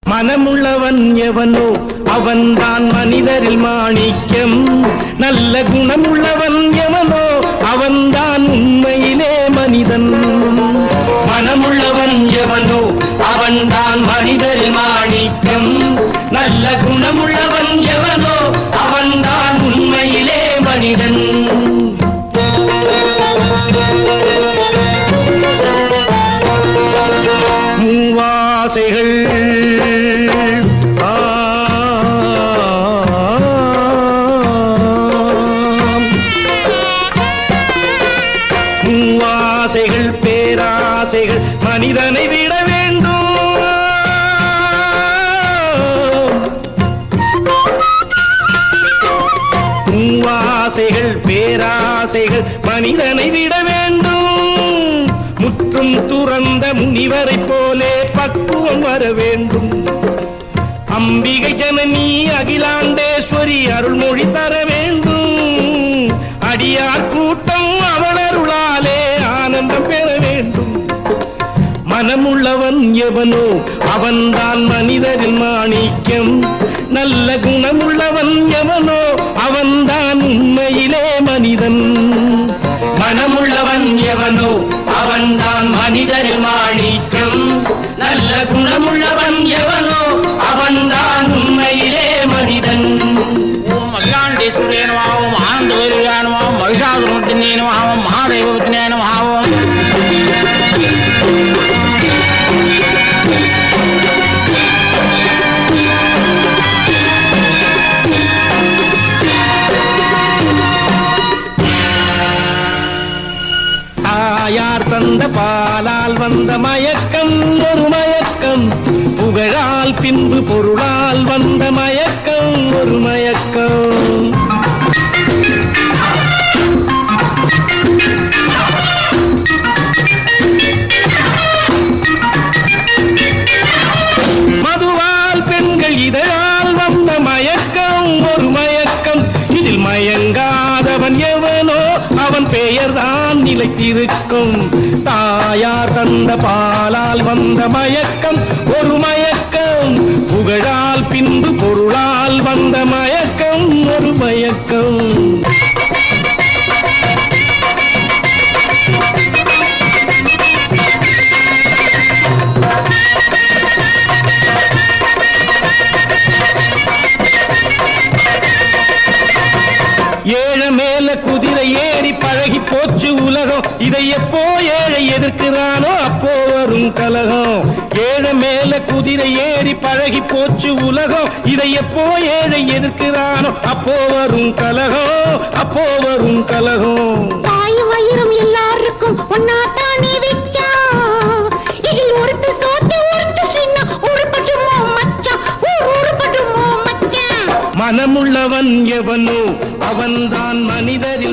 மனமுள்ளவன் எவனோ அவன்தான் மனிதரில் மாணிக்கம். நல்ல குணமுள்ளவன் எவனோ அவன்தான் உண்மையிலே மனிதன். மனமுள்ளவன் எவனோ அவன்தான் மனிதரில் மாணிக்கம். நல்ல குணமுள்ளவன் எவனோ அவன்தான் உண்மையிலே மனிதன். மூவாசைகள் மூவாசைகள் பேராசைகள் மனிதனை விட வேண்டும். மூவாசைகள் பேராசைகள் மனிதனை விட வேண்டும். முற்றும் துறந்த முனிவரை போலே பக்குவம் வர வேண்டும். அம்பிகை ஜனனி அகிலாண்டேஸ்வரி அருள்மொழி தர வேண்டும். அடியார் கூட்டம் அவளருளாலே ஆனந்தம் பெற வேண்டும். மனமுள்ளவன் எவனோ அவன்தான் மனிதரின் மாணிக்கம். நல்ல குணமுள்ளவன் எவனோ அவன்தான் உண்மையிலே மனிதன். மனமுள்ளவன் எவனோ அவன்தான் மனிதரில் மாணிக்கம். நல்ல குணமுள்ளவன் எவனோ அவன்தான் உண்மையிலே மனிதன். ஓம் அகிலாண்டேஸ்வரே நமः, ஆனந்த வைரவியாய நமः, மகிஷாசுரமர்த்தினே நமः, மகாதேவவத்னே நமः. தாயார் தந்த பாலால் வந்த மயக்கம் ஒரு மயக்கம். புகழால் பின்பு பொருளால் வந்த மயக்கம் ஒரு மயக்கம். மதுவால் பெண்கள் இதழால் வந்த மயக்கம் ஒரு மயக்கம். இதில் மயங்காதவன் எவனோ அவன் பெயர்தான் நிலைத்திருக்கும். தாயார் தந்த பாலால் வந்த மயக்கம் ஒரு மயக்கம். புகழால் பின்பு பொருளால் வந்த மயக்கம் ஒரு மயக்கம். ஏழை மேல குதிரை ஏறி பழகி போச்சு உலகம். இதை எப்போ ஏழை எதிர்க்கிறானோ அப்போ வரும் கலகம். ஏழை மேல குதிரை ஏறி பழகி போச்சு உலகம். இதை எப்போ ஏழை எதிர்க்கிறானோ அப்போ வரும் கலகம், அப்போ வரும் கலகம். தாய் வயிறும் எல்லாருக்கும் ஒன்னாத்தானே வைக்கா. இதில் ஒருத்து சோத்து ஒருத்து சின்ன உருப்பட்டுமோ மச்சான், உருப்பட்டுமோ மச்சான். மனமுள்ளவன் எவனோ அவன்தான் மனிதரில்